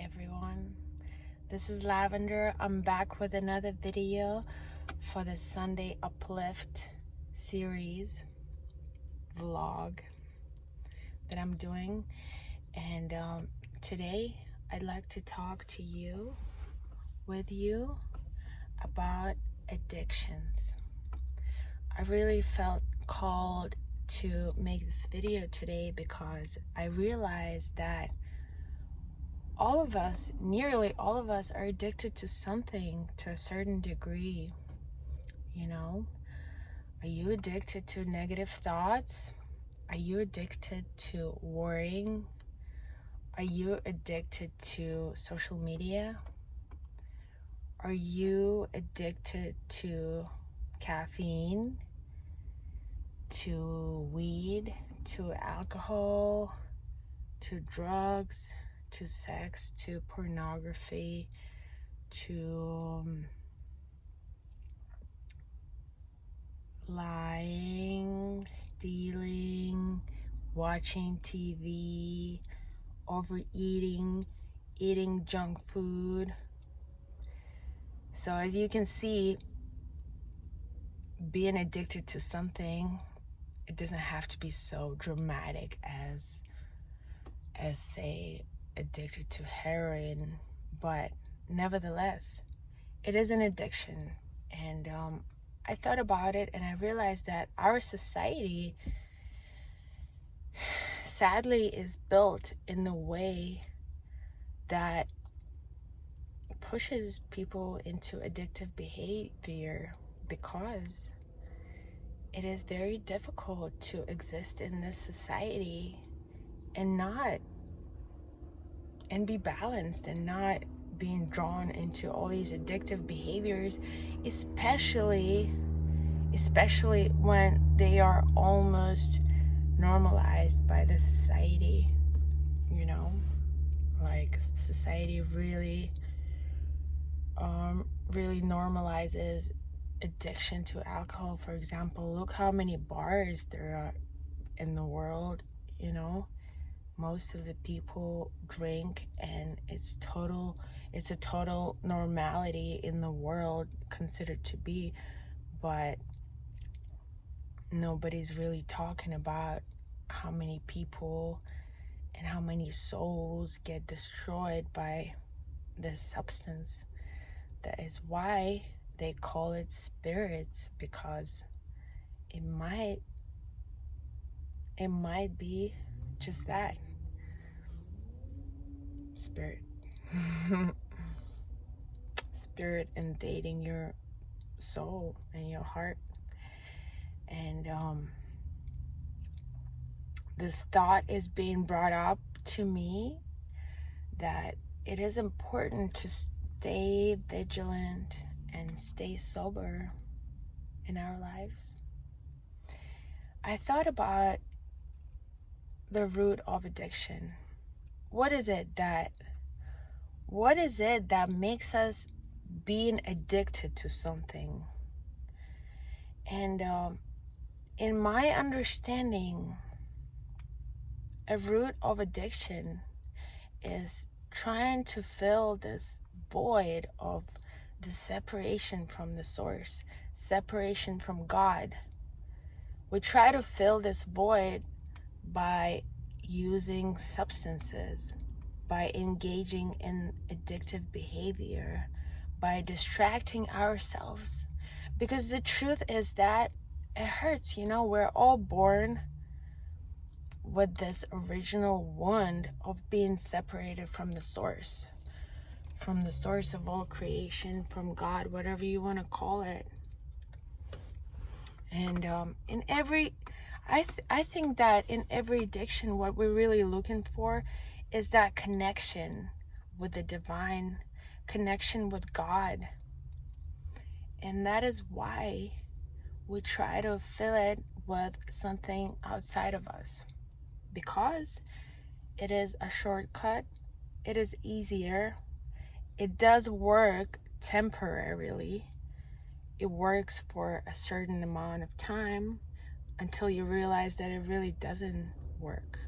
everyone. This is Lavender. I'm back with another video for the Sunday Uplift series vlog that I'm doing. And today I'd like to talk to you, about addictions. I really felt called to make this video today because I realized that nearly all of us are addicted to something to a certain degree. Are you addicted to negative thoughts? Are you addicted to worrying? Are you addicted to social media? Are you addicted to caffeine, to weed, to alcohol, to drugs, to sex, to pornography, to lying, stealing, watching TV, overeating, eating junk food? So as you can see, being addicted to something, it doesn't have to be so dramatic as say addicted to heroin, but nevertheless it is an addiction. And I thought about it and I realized that our society sadly is built in the way that pushes people into addictive behavior, because it is very difficult to exist in this society and be balanced and not being drawn into all these addictive behaviors, especially when they are almost normalized by the society. Like society really normalizes addiction to alcohol. For example, look how many bars there are in the world. Most of the people drink, and it's a total normality in the world, considered to be. But nobody's really talking about how many people and how many souls get destroyed by this substance. That is why they call it spirits, because it might be just that, spirit. Spirit invading your soul and your heart. And this thought is being brought up to me that it is important to stay vigilant and stay sober in our lives. I thought about the root of addiction. What is it that makes us being addicted to something? And in my understanding, a root of addiction is trying to fill this void of the separation from the source, separation from God. We try to fill this void by using substances, by engaging in addictive behavior, by distracting ourselves. Because the truth is that it hurts. We're all born with this original wound of being separated from the source of all creation, from God, whatever you want to call it. And I think that in every addiction, what we're really looking for is that connection with the divine, connection with God. And that is why we try to fill it with something outside of us, because it is a shortcut, it is easier, it does work temporarily, it works for a certain amount of time, until you realize that it really doesn't work.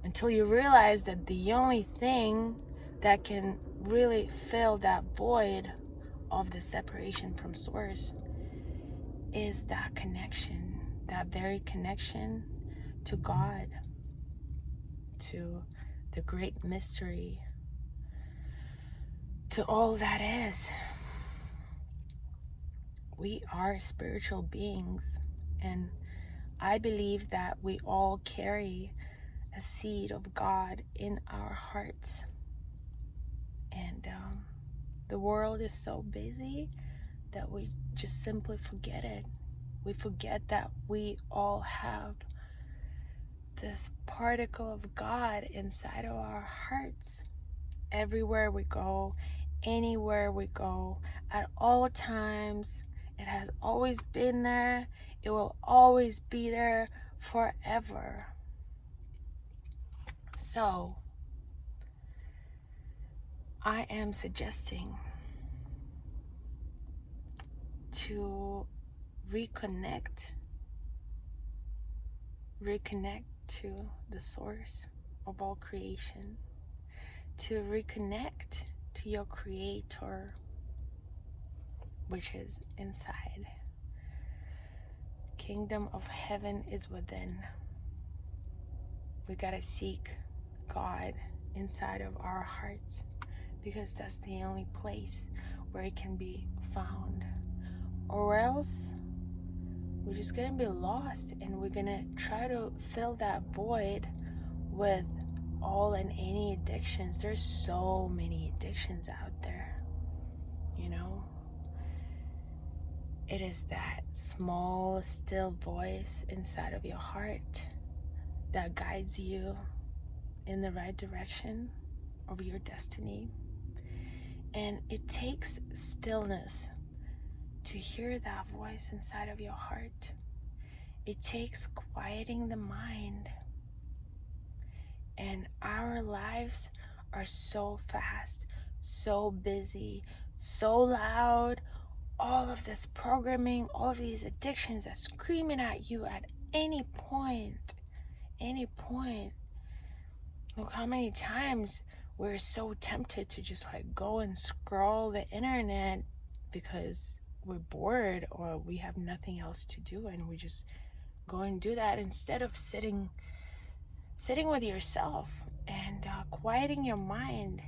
Until you realize that the only thing that can really fill that void of the separation from source is that connection, that very connection to God, to the great mystery, to all that is. We are spiritual beings, and I believe that we all carry a seed of God in our hearts. And the world is so busy that we just simply forget it. We forget that we all have this particle of God inside of our hearts. Everywhere we go, anywhere we go, at all times, it has always been there. It will always be there forever. So, I am suggesting to reconnect to the source of all creation, to reconnect to your creator, which is inside. Kingdom of heaven is within. We gotta seek God inside of our hearts, because that's the only place where it can be found. Or else we're just gonna be lost, and we're gonna try to fill that void with all and any addictions. There's so many addictions out there, you know. It is that small, still voice inside of your heart that guides you in the right direction of your destiny. And it takes stillness to hear that voice inside of your heart. It takes quieting the mind. And our lives are so fast, so busy, so loud. All of this programming, all of these addictions are screaming at you at any point. Any point. Look how many times we're so tempted to just like go and scroll the internet because we're bored or we have nothing else to do, and we just go and do that instead of sitting with yourself and quieting your mind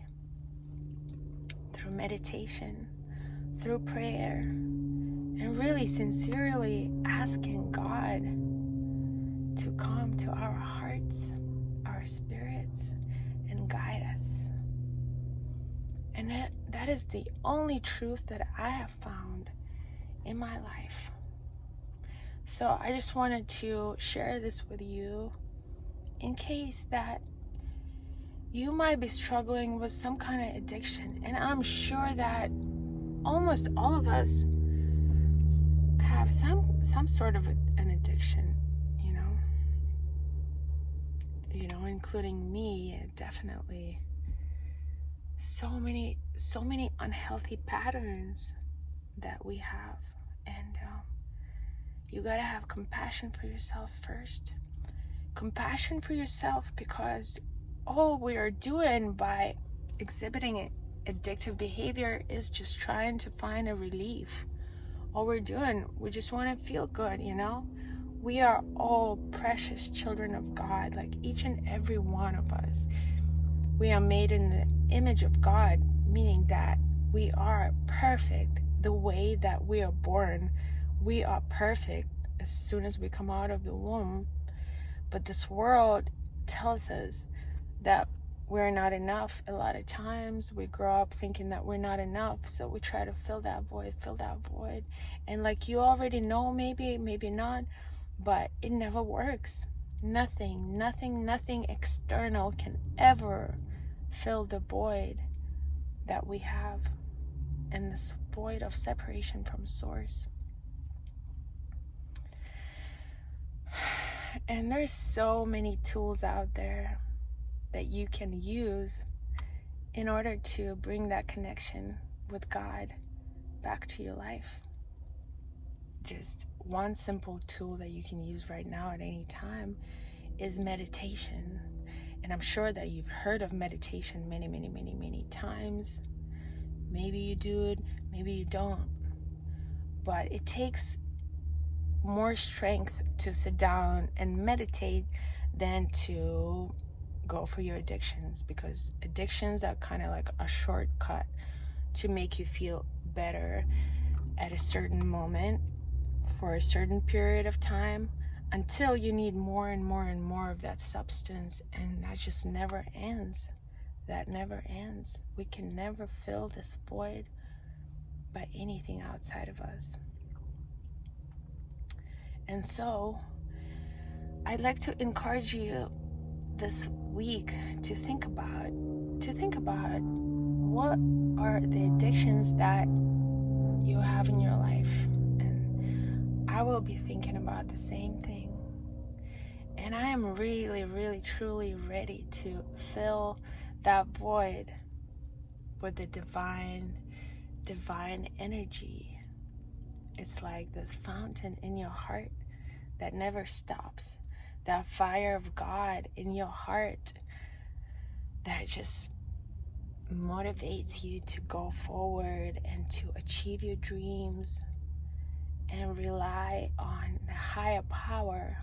through meditation, through prayer, and really sincerely asking God to come to our hearts, our spirits, and guide us. And that is the only truth that I have found in my life. So I just wanted to share this with you in case that you might be struggling with some kind of addiction. And I'm sure that almost all of us have some sort of an addiction, including me, definitely. So many unhealthy patterns that we have. And you gotta have compassion for yourself first. Compassion for yourself, because all we are doing by exhibiting addictive behavior is just trying to find a relief. All we're doing, we just want to feel good, We are all precious children of God, like each and every one of us. We are made in the image of God, meaning that we are perfect the way that we are born. We are perfect as soon as we come out of the womb. But this world tells us that we're not enough. A lot of times we grow up thinking that we're not enough, so we try to fill that void. And like you already know, maybe not, but it never works. Nothing external can ever fill the void that we have, and this void of separation from source. And there's so many tools out there that you can use in order to bring that connection with God back to your life. Just one simple tool that you can use right now at any time is meditation. And I'm sure that you've heard of meditation many, many, many, many times. Maybe you do it, maybe you don't. But it takes more strength to sit down and meditate than to go for your addictions, because addictions are kind of like a shortcut to make you feel better at a certain moment for a certain period of time, until you need more and more and more of that substance, and that just never ends. That never ends. We can never fill this void by anything outside of us. And so I'd like to encourage you this week to think about what are the addictions that you have in your life. And I will be thinking about the same thing. And I am really, really, truly ready to fill that void with the divine energy. It's like this fountain in your heart that never stops. That fire of God in your heart that just motivates you to go forward and to achieve your dreams and rely on the higher power